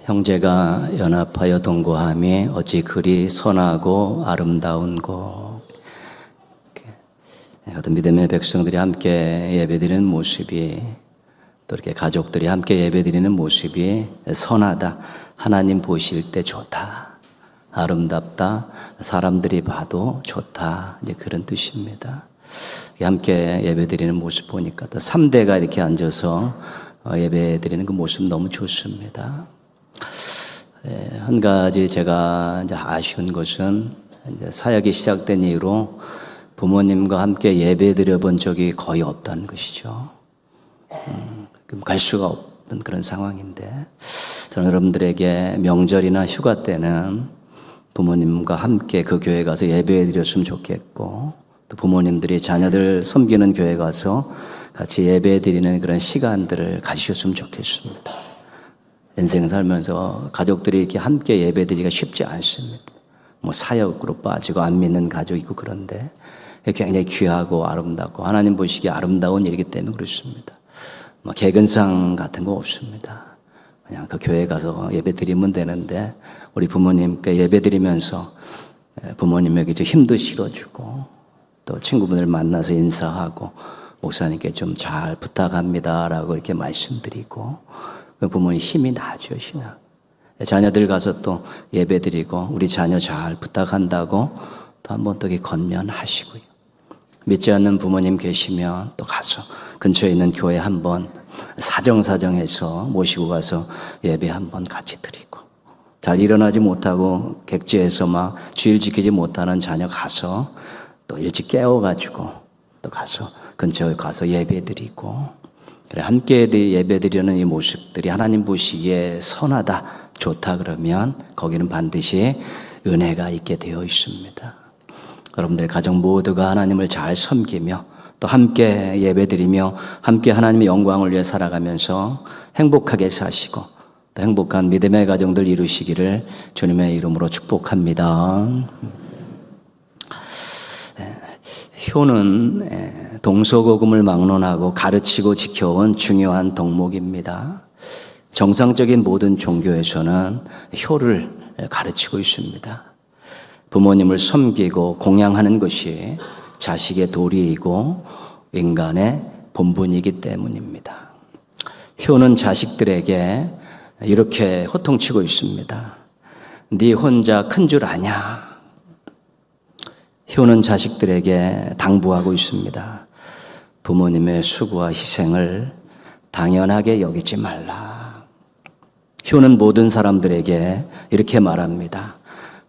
형제가 연합하여 동거함이 어찌 그리 선하고 아름다운고. 같은 믿음의 백성들이 함께 예배드리는 모습이, 또 이렇게 가족들이 함께 예배드리는 모습이 선하다, 하나님 보실 때 좋다, 아름답다, 사람들이 봐도 좋다, 이제 그런 뜻입니다. 함께 예배드리는 모습 보니까 또 3대가 이렇게 앉아서 예배드리는 그 모습 너무 좋습니다. 한 가지 제가 이제 아쉬운 것은, 이제 사역이 시작된 이후로 부모님과 함께 예배드려 본 적이 거의 없다는 것이죠. 갈 수가 없는 그런 상황인데, 저는 여러분들에게 명절이나 휴가 때는 부모님과 함께 그 교회 가서 예배드렸으면 좋겠고, 또 부모님들이 자녀들 섬기는 교회 가서 같이 예배드리는 그런 시간들을 가지셨으면 좋겠습니다. 인생 살면서 가족들이 이렇게 함께 예배드리기가 쉽지 않습니다. 사역으로 빠지고 안 믿는 가족이 있고, 그런데 굉장히 귀하고 아름답고 하나님 보시기에 아름다운 일이기 때문에 그렇습니다. 개근상 같은 거 없습니다. 그냥 그 교회 가서 예배드리면 되는데, 우리 부모님께 예배드리면서 부모님에게 좀 힘도 실어주고, 또 친구분들 만나서 인사하고, 목사님께 좀 잘 부탁합니다 라고 이렇게 말씀드리고, 부모님 힘이 나죠, 신앙. 자녀들 가서 또 예배드리고, 우리 자녀 잘 부탁한다고 또 한번 또 건면하시고요. 믿지 않는 부모님 계시면 또 가서 근처에 있는 교회 한번 사정사정해서 모시고 가서 예배 한번 같이 드리고, 잘 일어나지 못하고 객지에서 막 주일 지키지 못하는 자녀 가서 또 일찍 깨워가지고 또 가서 근처에 가서 예배 드리고, 그래 함께 예배 드리는 이 모습들이 하나님 보시기에 선하다, 좋다 그러면 거기는 반드시 은혜가 있게 되어 있습니다. 여러분들 가정 모두가 하나님을 잘 섬기며 또 함께 예배드리며 함께 하나님의 영광을 위해 살아가면서 행복하게 사시고 또 행복한 믿음의 가정들 이루시기를 주님의 이름으로 축복합니다. 효는 동서고금을 막론하고 가르치고 지켜온 중요한 덕목입니다. 정상적인 모든 종교에서는 효를 가르치고 있습니다. 부모님을 섬기고 공양하는 것이 자식의 도리이고 인간의 본분이기 때문입니다. 효는 자식들에게 이렇게 호통치고 있습니다. 네 혼자 큰 줄 아냐? 효는 자식들에게 당부하고 있습니다. 부모님의 수고와 희생을 당연하게 여기지 말라. 효는 모든 사람들에게 이렇게 말합니다.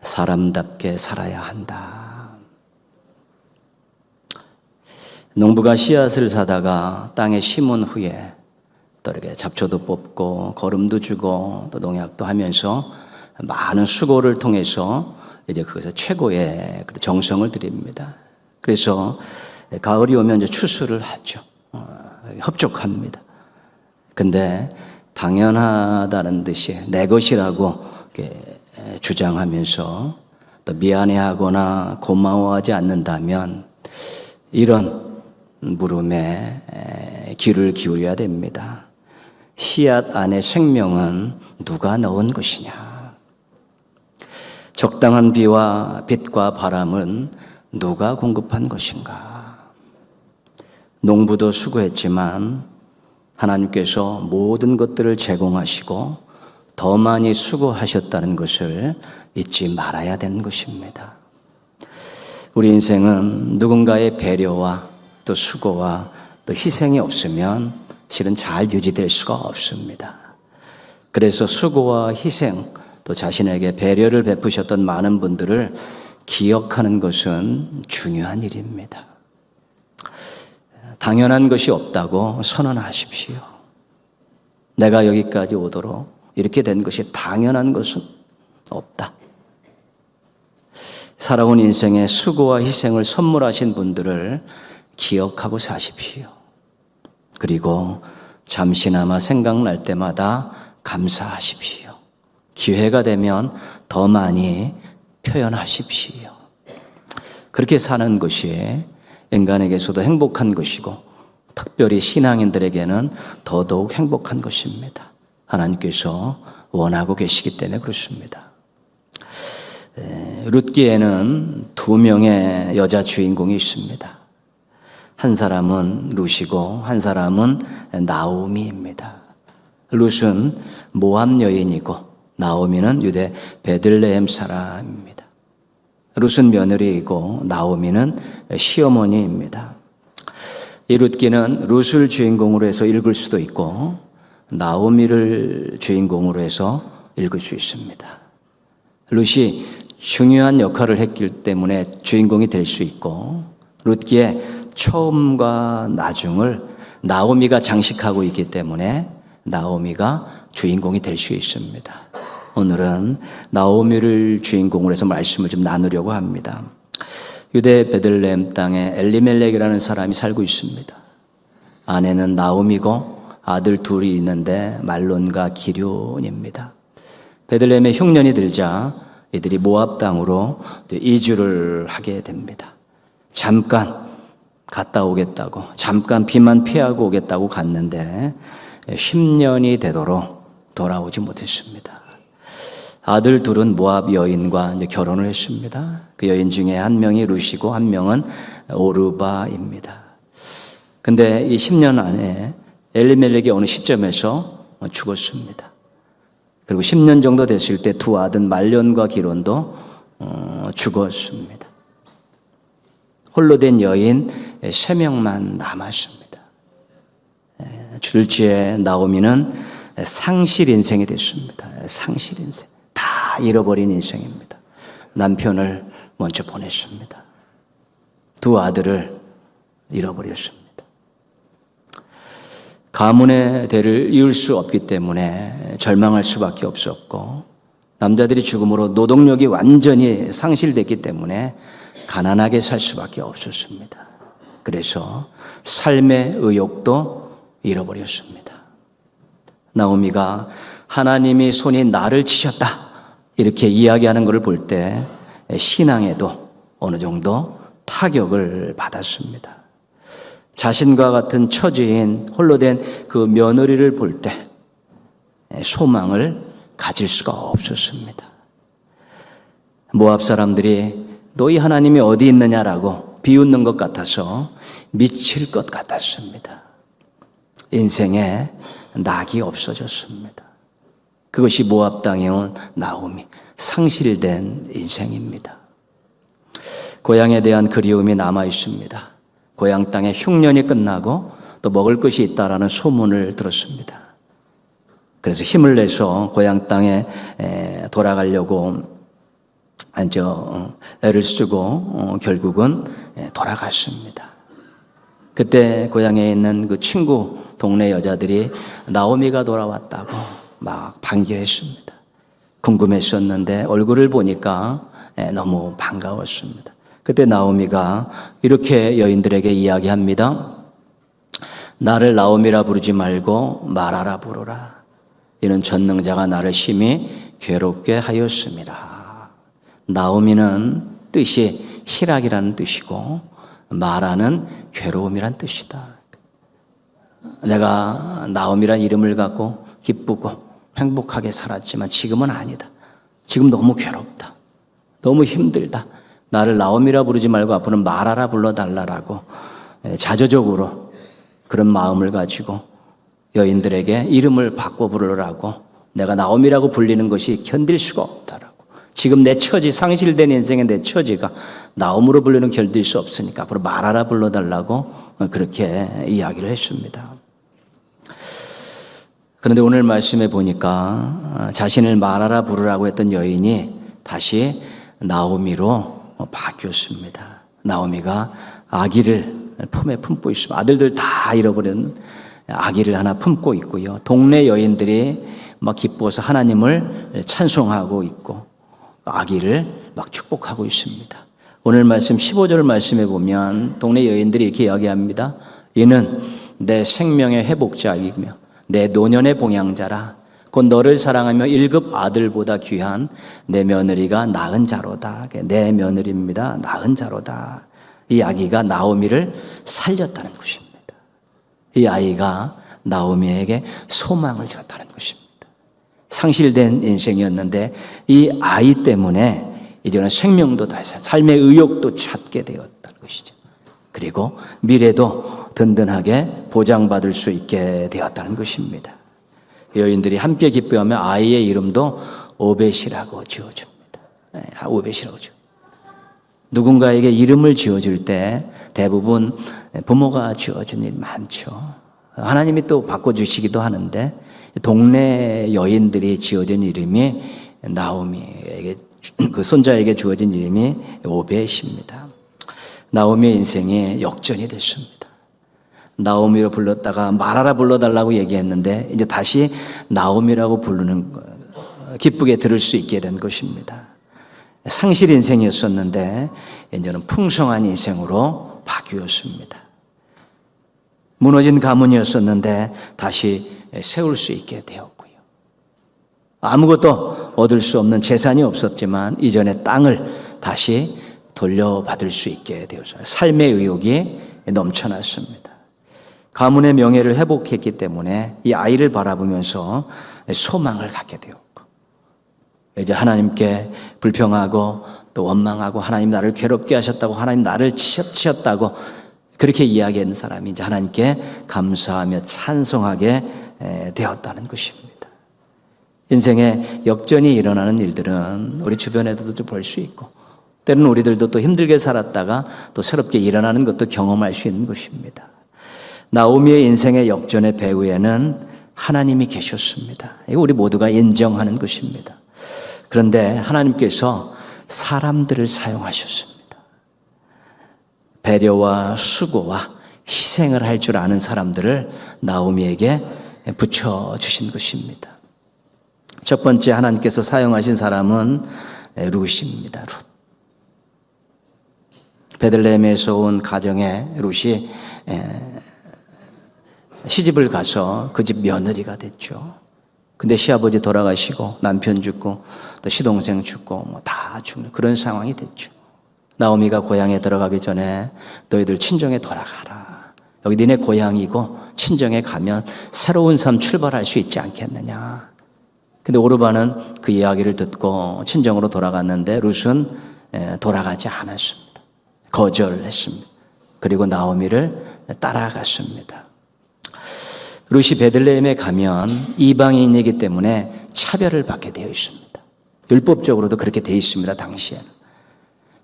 사람답게 살아야 한다. 농부가 씨앗을 사다가 땅에 심은 후에 또 이렇게 잡초도 뽑고 거름도 주고 또 농약도 하면서 많은 수고를 통해서 이제 그것에 최고의 정성을 드립니다. 그래서 가을이 오면 이제 추수를 하죠. 흡족합니다. 근데 당연하다는 듯이 내 것이라고 주장하면서 또 미안해하거나 고마워하지 않는다면 이런 물음에 귀를 기울여야 됩니다. 씨앗 안에 생명은 누가 넣은 것이냐? 적당한 비와 빛과 바람은 누가 공급한 것인가? 농부도 수고했지만 하나님께서 모든 것들을 제공하시고 더 많이 수고하셨다는 것을 잊지 말아야 되는 것입니다. 우리 인생은 누군가의 배려와 또 수고와 또 희생이 없으면 실은 잘 유지될 수가 없습니다. 그래서 수고와 희생, 또 자신에게 배려를 베푸셨던 많은 분들을 기억하는 것은 중요한 일입니다. 당연한 것이 없다고 선언하십시오. 내가 여기까지 오도록 이렇게 된 것이 당연한 것은 없다. 살아온 인생의 수고와 희생을 선물하신 분들을 기억하고 사십시오. 그리고 잠시나마 생각날 때마다 감사하십시오. 기회가 되면 더 많이 표현하십시오. 그렇게 사는 것이 인간에게서도 행복한 것이고 특별히 신앙인들에게는 더더욱 행복한 것입니다. 하나님께서 원하고 계시기 때문에 그렇습니다. 룻기에는 두 명의 여자 주인공이 있습니다. 한 사람은 룻이고 한 사람은 나오미입니다. 룻은 모압 여인이고 나오미는 유대 베들레헴 사람입니다. 룻은 며느리이고 나오미는 시어머니입니다. 이 룻기는 룻을 주인공으로 해서 읽을 수도 있고 나오미를 주인공으로 해서 읽을 수 있습니다. 룻이 중요한 역할을 했기 때문에 주인공이 될 수 있고 룻기의 처음과 나중을 나오미가 장식하고 있기 때문에 나오미가 주인공이 될 수 있습니다. 오늘은 나오미를 주인공으로 해서 말씀을 좀 나누려고 합니다. 유대 베들레헴 땅에 엘리멜렉이라는 사람이 살고 있습니다. 아내는 나오미고 아들 둘이 있는데 말론과 기럈입니다. 베들레헴에 흉년이 들자 이들이 모압 땅으로 이주를 하게 됩니다. 잠깐 갔다 오겠다고, 잠깐 비만 피하고 오겠다고 갔는데 10년이 되도록 돌아오지 못했습니다. 아들 둘은 모압 여인과 결혼을 했습니다. 그 여인 중에 한 명이 룻이고 한 명은 오르바입니다. 근데 이 10년 안에 엘리멜렉이 어느 시점에서 죽었습니다. 그리고 10년 정도 됐을 때 두 아들 말론과 기럈도 죽었습니다. 홀로 된 여인 3명만 남았습니다. 둘째 나오미는 상실 인생이 됐습니다. 상실 인생. 다 잃어버린 인생입니다. 남편을 먼저 보냈습니다. 두 아들을 잃어버렸습니다. 가문의 대를 이을 수 없기 때문에 절망할 수밖에 없었고 남자들이 죽음으로 노동력이 완전히 상실됐기 때문에 가난하게 살 수밖에 없었습니다. 그래서 삶의 의욕도 잃어버렸습니다. 나오미가 하나님이 손이 나를 치셨다 이렇게 이야기하는 것을 볼 때 신앙에도 어느 정도 타격을 받았습니다. 자신과 같은 처지인 홀로 된 그 며느리를 볼 때 소망을 가질 수가 없었습니다. 모압 사람들이 너희 하나님이 어디 있느냐라고 비웃는 것 같아서 미칠 것 같았습니다. 인생에 낙이 없어졌습니다. 그것이 모압 땅에 온 나오미, 상실된 인생입니다. 고향에 대한 그리움이 남아 있습니다. 고향 땅에 흉년이 끝나고 또 먹을 것이 있다라는 소문을 들었습니다. 그래서 힘을 내서 고향 땅에 돌아가려고 애를 쓰고 결국은 돌아갔습니다. 그때 고향에 있는 그 친구 동네 여자들이 나오미가 돌아왔다고 막 반겨했습니다. 궁금했었는데 얼굴을 보니까 너무 반가웠습니다. 그때 나오미가 이렇게 여인들에게 이야기합니다. 나를 나오미라 부르지 말고 마라라 부르라. 이는 전능자가 나를 심히 괴롭게 하였습니다. 나오미는 뜻이 희락이라는 뜻이고 마라는 괴로움이란 뜻이다. 내가 나오미란 이름을 갖고 기쁘고 행복하게 살았지만 지금은 아니다. 지금 너무 괴롭다. 너무 힘들다. 나를 나오미라 부르지 말고 앞으로는 마라라 불러달라라고 자조적으로 그런 마음을 가지고 여인들에게 이름을 바꿔 부르라고 내가 나오미라고 불리는 것이 견딜 수가 없다라고 지금 내 처지 상실된 인생의 내 처지가 나옴으로 불리는 견딜 수 없으니까 앞으로 마라라 불러달라고 그렇게 이야기를 했습니다. 그런데 오늘 말씀에 보니까 자신을 마라라 부르라고 했던 여인이 다시 나오미로 바뀌었습니다. 나오미가 아기를 품에 품고 있습니다. 아들들 다 잃어버린 아기를 하나 품고 있고요. 동네 여인들이 막 기뻐서 하나님을 찬송하고 있고 아기를 막 축복하고 있습니다. 오늘 말씀 15절 말씀에 보면 동네 여인들이 이렇게 이야기합니다. 이는 내 생명의 회복자이며 내 노년의 봉양자라. 곧 너를 사랑하며 1급 아들보다 귀한 내 며느리가 낳은 자로다. 내 며느리입니다. 낳은 자로다. 이 아기가 나오미를 살렸다는 것입니다. 이 아이가 나오미에게 소망을 줬다는 것입니다. 상실된 인생이었는데 이 아이 때문에 이제는 생명도 다시 삶의 의욕도 찾게 되었다는 것이죠. 그리고 미래도 든든하게 보장받을 수 있게 되었다는 것입니다. 여인들이 함께 기뻐하며 아이의 이름도 오벳이라고 지어줍니다. 오벳이라고 지어. 누군가에게 이름을 지어줄 때 대부분 부모가 지어준 일 많죠. 하나님이 또 바꿔주시기도 하는데 동네 여인들이 지어준 이름이 나오미에게, 그 손자에게 주어진 이름이 오벳입니다. 나오미의 인생이 역전이 됐습니다. 나오미로 불렀다가 마라라 불러달라고 얘기했는데 이제 다시 나오미라고 부르는 기쁘게 들을 수 있게 된 것입니다. 상실 인생이었었는데 이제는 풍성한 인생으로 바뀌었습니다. 무너진 가문이었었는데 다시 세울 수 있게 되었고요. 아무것도 얻을 수 없는 재산이 없었지만 이전의 땅을 다시 돌려받을 수 있게 되었어요. 삶의 의욕이 넘쳐났습니다. 가문의 명예를 회복했기 때문에 이 아이를 바라보면서 소망을 갖게 되었고, 이제 하나님께 불평하고 또 원망하고 하나님 나를 괴롭게 하셨다고, 하나님 나를 치셨다고 그렇게 이야기하는 사람이 이제 하나님께 감사하며 찬송하게 되었다는 것입니다. 인생에 역전이 일어나는 일들은 우리 주변에도 볼 수 있고, 때로는 우리들도 또 힘들게 살았다가 또 새롭게 일어나는 것도 경험할 수 있는 것입니다. 나오미의 인생의 역전의 배후에는 하나님이 계셨습니다. 이거 우리 모두가 인정하는 것입니다. 그런데 하나님께서 사람들을 사용하셨습니다. 배려와 수고와 희생을 할 줄 아는 사람들을 나오미에게 붙여주신 것입니다. 첫 번째 하나님께서 사용하신 사람은 룻입니다. 룻. 베들레헴에서 온 가정의 룻이 시집을 가서 그 집 며느리가 됐죠. 근데 시아버지 돌아가시고 남편 죽고 또 시동생 죽고 다 죽는 그런 상황이 됐죠. 나오미가 고향에 들어가기 전에 너희들 친정에 돌아가라. 여기 니네 고향이고 친정에 가면 새로운 삶 출발할 수 있지 않겠느냐. 근데 오르바는 그 이야기를 듣고 친정으로 돌아갔는데 룻은 돌아가지 않았습니다. 거절했습니다. 그리고 나오미를 따라갔습니다. 룻이 베들레헴에 가면 이방인이기 때문에 차별을 받게 되어 있습니다. 율법적으로도 그렇게 되어 있습니다. 당시에는.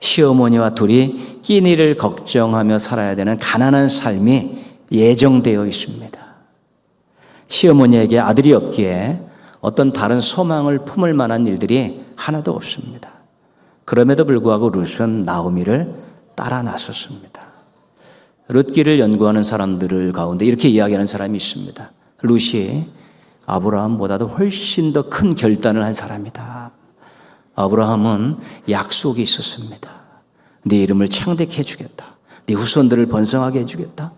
시어머니와 둘이 끼니를 걱정하며 살아야 되는 가난한 삶이 예정되어 있습니다. 시어머니에게 아들이 없기에 어떤 다른 소망을 품을 만한 일들이 하나도 없습니다. 그럼에도 불구하고 룻은 나오미를 따라 나섰습니다. 룻기를 연구하는 사람들 가운데 이렇게 이야기하는 사람이 있습니다. 룻이 아브라함보다도 훨씬 더 큰 결단을 한 사람이다. 아브라함은 약속이 있었습니다. 네 이름을 창대케 해주겠다. 네 후손들을 번성하게 해주겠다.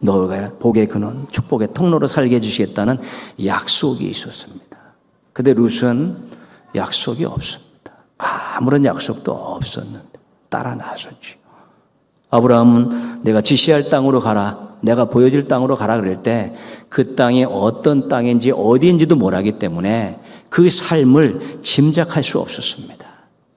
너가 복의 근원, 축복의 통로로 살게 해주시겠다는 약속이 있었습니다. 근데 룻은 약속이 없습니다. 아무런 약속도 없었는데 따라 나섰죠. 아브라함은 내가 지시할 땅으로 가라, 내가 보여줄 땅으로 가라 그럴 때 그 땅이 어떤 땅인지 어디인지도 모르기 때문에 그 삶을 짐작할 수 없었습니다.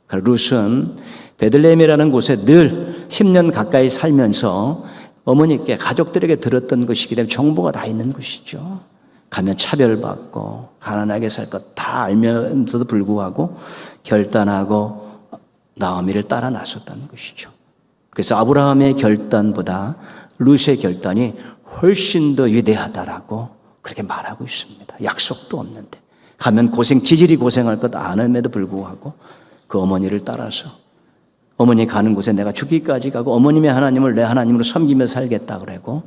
룻은 베들레헴이라는 곳에 늘 10년 가까이 살면서 어머니께 가족들에게 들었던 것이기 때문에 정보가 다 있는 것이죠. 가면 차별받고 가난하게 살 것 다 알면서도 불구하고 결단하고 나오미를 따라 나섰다는 것이죠. 그래서 아브라함의 결단보다 룻의 결단이 훨씬 더 위대하다라고 그렇게 말하고 있습니다. 약속도 없는데 가면 지질이 고생할 것 아는데도 불구하고 그 어머니를 따라서 어머니 가는 곳에 내가 죽기까지 가고 어머님의 하나님을 내 하나님으로 섬기며 살겠다 그러고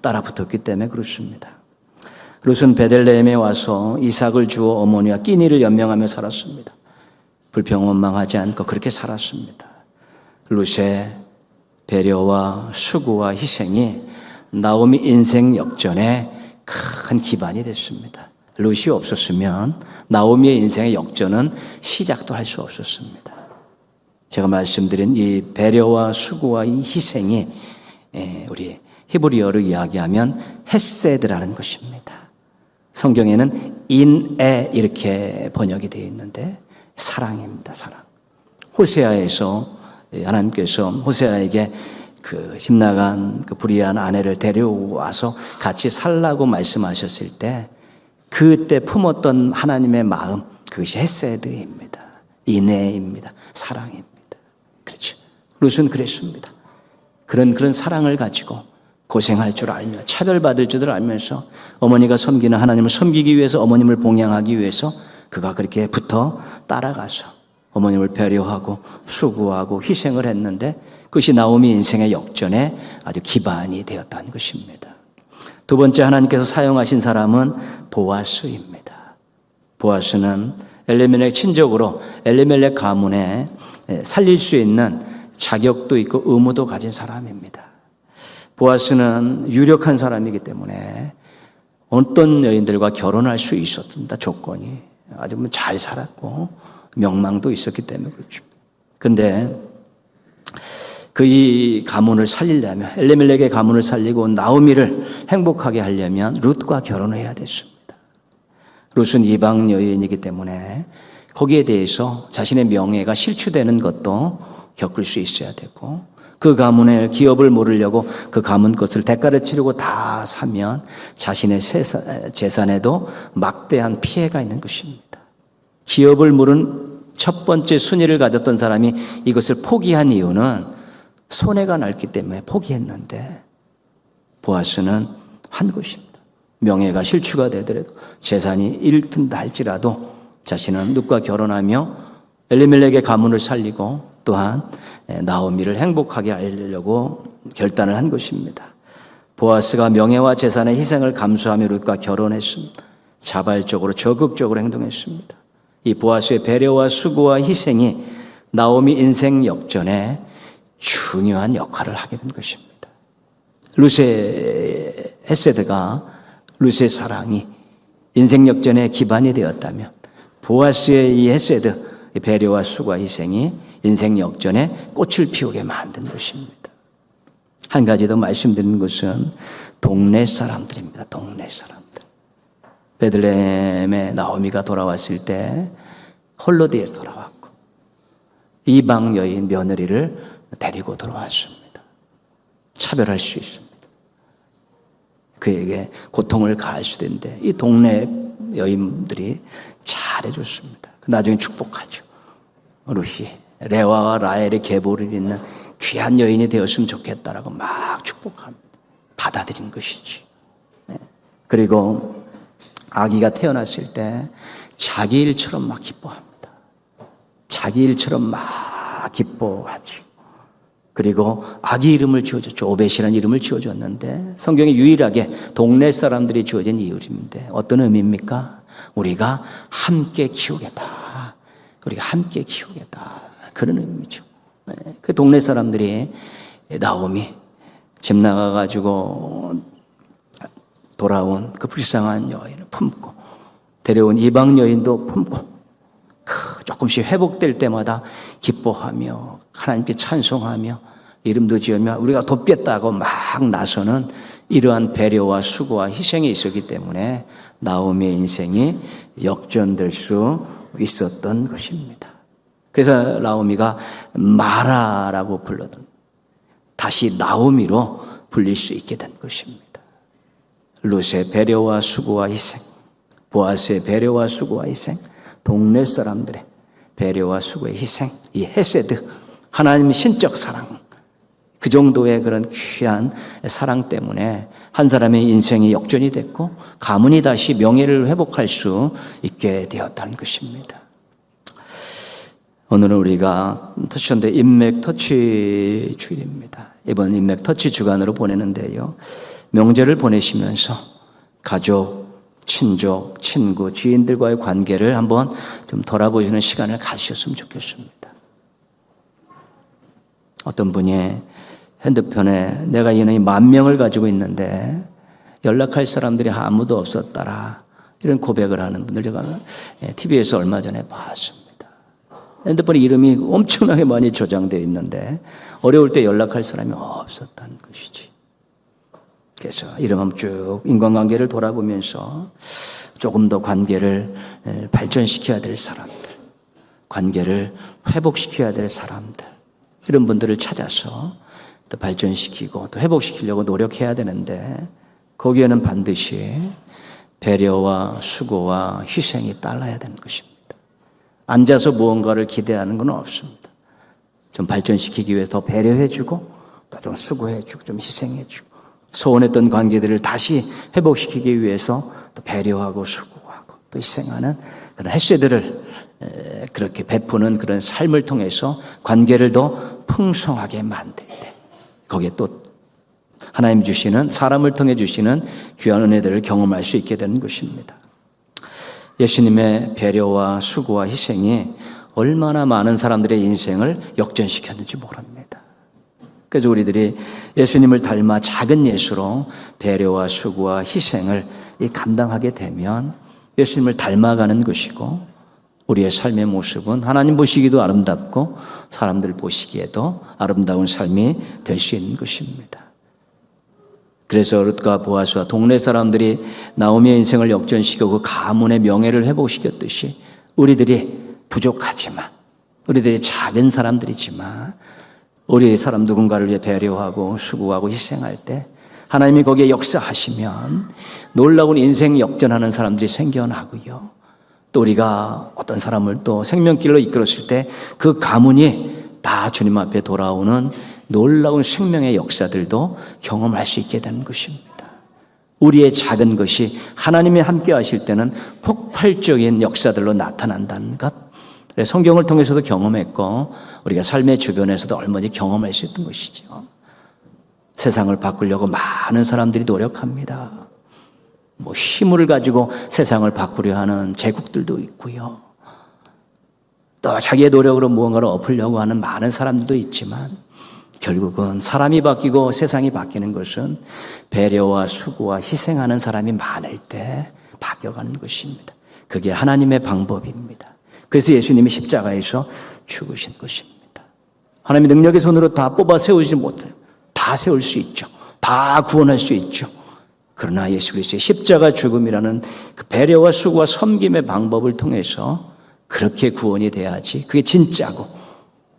따라 붙었기 때문에 그렇습니다. 룻은 베들레헴에 와서 이삭을 주어 어머니와 끼니를 연명하며 살았습니다. 불평원망하지 않고 그렇게 살았습니다. 룻의 배려와 수고와 희생이 나오미 인생 역전에 큰 기반이 됐습니다. 룻이 없었으면 나오미의 인생의 역전은 시작도 할 수 없었습니다. 제가 말씀드린 이 배려와 수고와 이 희생이 우리 히브리어로 이야기하면 헤세드라는 것입니다. 성경에는 인애 이렇게 번역이 되어 있는데 사랑입니다. 사랑. 호세아에서 하나님께서 호세아에게 그 집 나간 그 불의한 아내를 데려와서 같이 살라고 말씀하셨을 때 그때 품었던 하나님의 마음, 그것이 헤세드입니다. 인애입니다. 사랑입니다. 그렇죠. 룻은 그랬습니다. 그런 사랑을 가지고 고생할 줄 알며 차별받을 줄을 알면서 어머니가 섬기는 하나님을 섬기기 위해서, 어머님을 봉양하기 위해서 그가 그렇게 붙어 따라가서 어머님을 배려하고 수고하고 희생을 했는데 그것이 나오미 인생의 역전에 아주 기반이 되었다는 것입니다. 두 번째 하나님께서 사용하신 사람은 보아스입니다. 보아스는 엘리멜렉 친족으로 엘리멜렉 가문에 살릴 수 있는 자격도 있고 의무도 가진 사람입니다. 보아스는 유력한 사람이기 때문에 어떤 여인들과 결혼할 수 있었습니다. 조건이 아주 잘 살았고 명망도 있었기 때문에 그렇죠. 근데 이 가문을 살리려면, 엘리멜렉의 가문을 살리고 나오미를 행복하게 하려면 룻과 결혼해야 됐습니다. 룻은 이방 여인이기 때문에 거기에 대해서 자신의 명예가 실추되는 것도 겪을 수 있어야 되고, 그 가문의 기업을 물으려고 그 가문 것을 대가를 치르고 다 사면 자신의 재산에도 막대한 피해가 있는 것입니다. 기업을 물은 첫 번째 순위를 가졌던 사람이 이것을 포기한 이유는 손해가 났기 때문에 포기했는데, 보아스는 한 것입니다. 명예가 실추가 되더라도 재산이 잃든다 할지라도 자신은 룻과 결혼하며 엘리멜렉의 가문을 살리고 또한 나오미를 행복하게 하려고 결단을 한 것입니다. 보아스가 명예와 재산의 희생을 감수하며 룻과 결혼했습니다. 자발적으로 적극적으로 행동했습니다. 이 보아스의 배려와 수고와 희생이 나오미 인생 역전에 중요한 역할을 하게 된 것입니다. 룻의 헤세드가, 룻의 사랑이 인생 역전의 기반이 되었다면 보아스의 이 헤세드, 배려와 수고와 희생이 인생 역전에 꽃을 피우게 만든 것입니다. 한 가지 더 말씀드리는 것은 동네 사람들입니다. 동네 사람들. 베들레헴에 나오미가 돌아왔을 때 홀로 돌아왔고 이방 여인 며느리를 데리고 돌아왔습니다. 차별할 수 있습니다. 그에게 고통을 가할 수도 있는데 이 동네 여인들이 잘해줬습니다. 나중에 축복하죠. 룻이 레와와 라헬의 계보를 잇는 귀한 여인이 되었으면 좋겠다라고 막 축복합니다. 받아들인 것이지. 그리고 아기가 태어났을 때 자기 일처럼 막 기뻐합니다. 자기 일처럼 막 기뻐하죠. 그리고 아기 이름을 지어줬죠. 오벳이라는 이름을 지어줬는데 성경에 유일하게 동네 사람들이 지어진 이름인데 어떤 의미입니까? 우리가 함께 키우겠다. 우리가 함께 키우겠다. 그런 의미죠. 그 동네 사람들이 나오미 집 나가가지고 돌아온 그 불쌍한 여인을 품고 데려온 이방 여인도 품고 조금씩 회복될 때마다 기뻐하며 하나님께 찬송하며 이름도 지으며 우리가 돕겠다고 막 나서는 이러한 배려와 수고와 희생이 있었기 때문에 나오미의 인생이 역전될 수 있었던 것입니다. 그래서 나오미가 마라라고 불러던 다시 나오미로 불릴 수 있게 된 것입니다. 룻의 배려와 수고와 희생, 보아스의 배려와 수고와 희생, 동네 사람들의 배려와 수고의 희생, 이 헤세드, 하나님의 신적 사랑, 그 정도의 그런 귀한 사랑 때문에 한 사람의 인생이 역전이 됐고 가문이 다시 명예를 회복할 수 있게 되었다는 것입니다. 오늘은 우리가 터치션대 인맥 터치 주일입니다. 이번 인맥 터치 주간으로 보내는데요. 명절을 보내시면서 가족, 친족, 친구, 지인들과의 관계를 한번 좀 돌아보시는 시간을 가지셨으면 좋겠습니다. 어떤 분이 핸드폰에 내가 이놈이 10,000명을 가지고 있는데 연락할 사람들이 아무도 없었더라. 이런 고백을 하는 분들 제가 TV에서 얼마 전에 봤습니다. 핸드폰에 이름이 엄청나게 많이 저장되어 있는데 어려울 때 연락할 사람이 없었다는 것이지. 그래서 이름 한번 쭉 인간관계를 돌아보면서 조금 더 관계를 발전시켜야 될 사람들, 관계를 회복시켜야 될 사람들, 이런 분들을 찾아서 또 발전시키고 또 회복시키려고 노력해야 되는데, 거기에는 반드시 배려와 수고와 희생이 따라야 되는 것입니다. 앉아서 무언가를 기대하는 건 없습니다. 좀 발전시키기 위해 더 배려해주고 또 좀 수고해주고 좀 희생해주고, 소원했던 관계들을 다시 회복시키기 위해서 또 배려하고 수고하고 또 희생하는 그런 햇새들을 그렇게 베푸는 그런 삶을 통해서 관계를 더 풍성하게 만들 때, 거기에 또 하나님 주시는, 사람을 통해 주시는 귀한 은혜들을 경험할 수 있게 되는 것입니다. 예수님의 배려와 수고와 희생이 얼마나 많은 사람들의 인생을 역전시켰는지 모릅니다. 그래서 우리들이 예수님을 닮아 작은 예수로 배려와 수고와 희생을 감당하게 되면 예수님을 닮아가는 것이고, 우리의 삶의 모습은 하나님 보시기도 아름답고 사람들 보시기에도 아름다운 삶이 될 수 있는 것입니다. 그래서 룻과 보아스와 동네 사람들이 나오미의 인생을 역전시키고 그 가문의 명예를 회복시켰듯이, 우리들이 부족하지만, 우리들이 작은 사람들이지만, 우리 사람 누군가를 위해 배려하고 수고하고 희생할 때 하나님이 거기에 역사하시면 놀라운 인생 역전하는 사람들이 생겨나고요, 또 우리가 어떤 사람을 또 생명길로 이끌었을 때 그 가문이 다 주님 앞에 돌아오는 놀라운 생명의 역사들도 경험할 수 있게 되는 것입니다. 우리의 작은 것이 하나님이 함께 하실 때는 폭발적인 역사들로 나타난다는 것, 성경을 통해서도 경험했고 우리가 삶의 주변에서도 얼마나 경험할 수 있던 것이죠. 세상을 바꾸려고 많은 사람들이 노력합니다. 힘을 가지고 세상을 바꾸려 하는 제국들도 있고요, 또 자기의 노력으로 무언가를 엎으려고 하는 많은 사람들도 있지만, 결국은 사람이 바뀌고 세상이 바뀌는 것은 배려와 수고와 희생하는 사람이 많을 때 바뀌어가는 것입니다. 그게 하나님의 방법입니다. 그래서 예수님이 십자가에서 죽으신 것입니다. 하나님의 능력의 손으로 다 뽑아 세우지 못해요. 다 세울 수 있죠. 다 구원할 수 있죠. 그러나 예수 그리스도의 십자가 죽음이라는 그 배려와 수고와 섬김의 방법을 통해서 그렇게 구원이 돼야지, 그게 진짜고,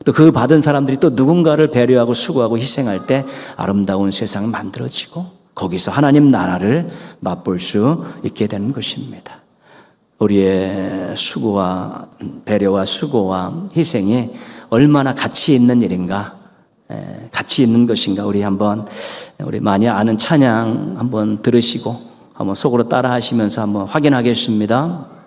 또 그 받은 사람들이 또 누군가를 배려하고 수고하고 희생할 때 아름다운 세상이 만들어지고 거기서 하나님 나라를 맛볼 수 있게 되는 것입니다. 우리의 수고와 배려와 수고와 희생이 얼마나 가치 있는 일인가, 가치 있는 것인가, 우리 많이 아는 찬양 한번 들으시고 한번 속으로 따라 하시면서 한번 확인하겠습니다.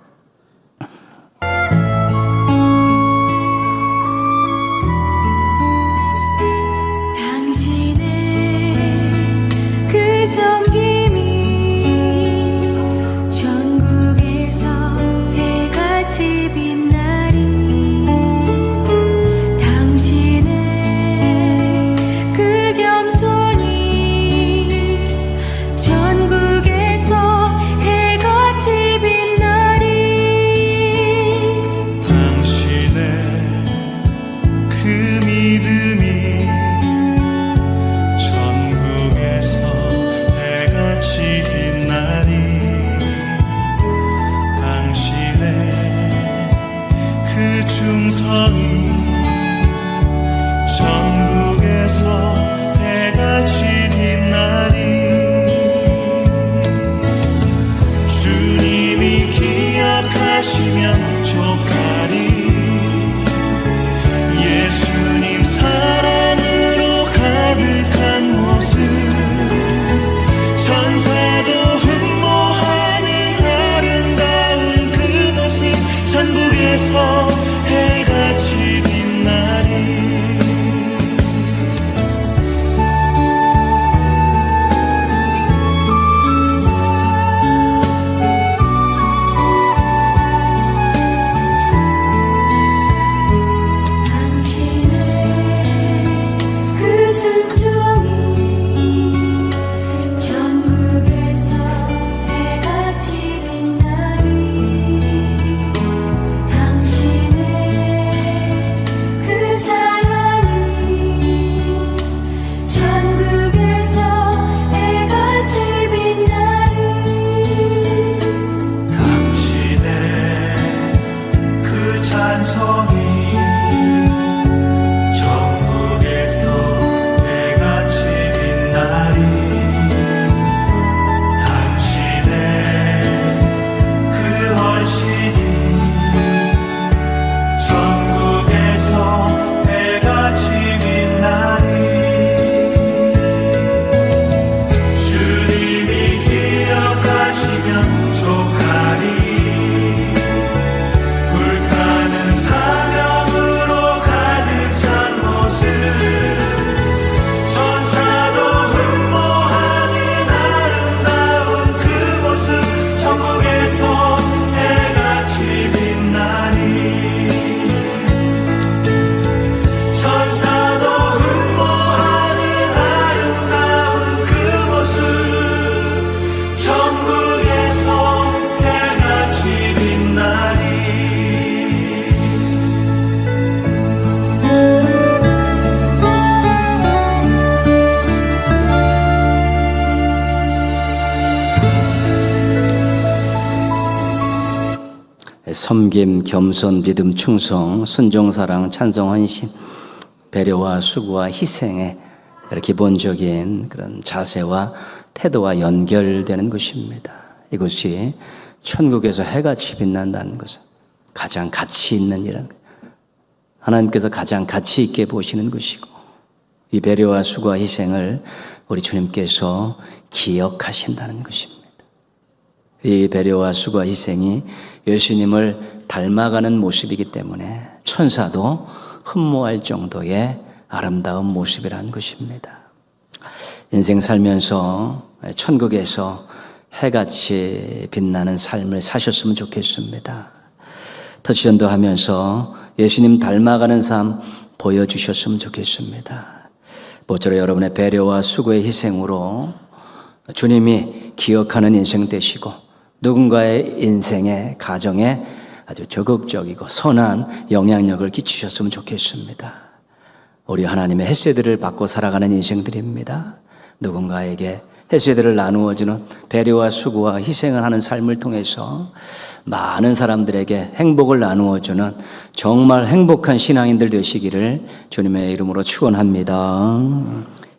전국에서 해같이 빛나리. 섬김, 겸손, 믿음, 충성, 순종, 사랑, 찬송, 헌신, 배려와 수고와 희생의 기본적인 그런 자세와 태도와 연결되는 것입니다. 이것이 천국에서 해같이 빛난다는 것은 가장 가치 있는 일은 하나님께서 가장 가치 있게 보시는 것이고, 이 배려와 수고와 희생을 우리 주님께서 기억하신다는 것입니다. 이 배려와 수고와 희생이 예수님을 닮아가는 모습이기 때문에 천사도 흠모할 정도의 아름다운 모습이라는 것입니다. 인생 살면서 천국에서 해같이 빛나는 삶을 사셨으면 좋겠습니다. 터치전도 하면서 예수님 닮아가는 삶 보여주셨으면 좋겠습니다. 모쪼록 여러분의 배려와 수고의 희생으로 주님이 기억하는 인생 되시고, 누군가의 인생에, 가정에 아주 적극적이고 선한 영향력을 끼치셨으면 좋겠습니다. 우리 하나님의 햇새들을 받고 살아가는 인생들입니다. 누군가에게 햇새들을 나누어주는 배려와 수고와 희생을 하는 삶을 통해서 많은 사람들에게 행복을 나누어주는 정말 행복한 신앙인들 되시기를 주님의 이름으로 축원합니다.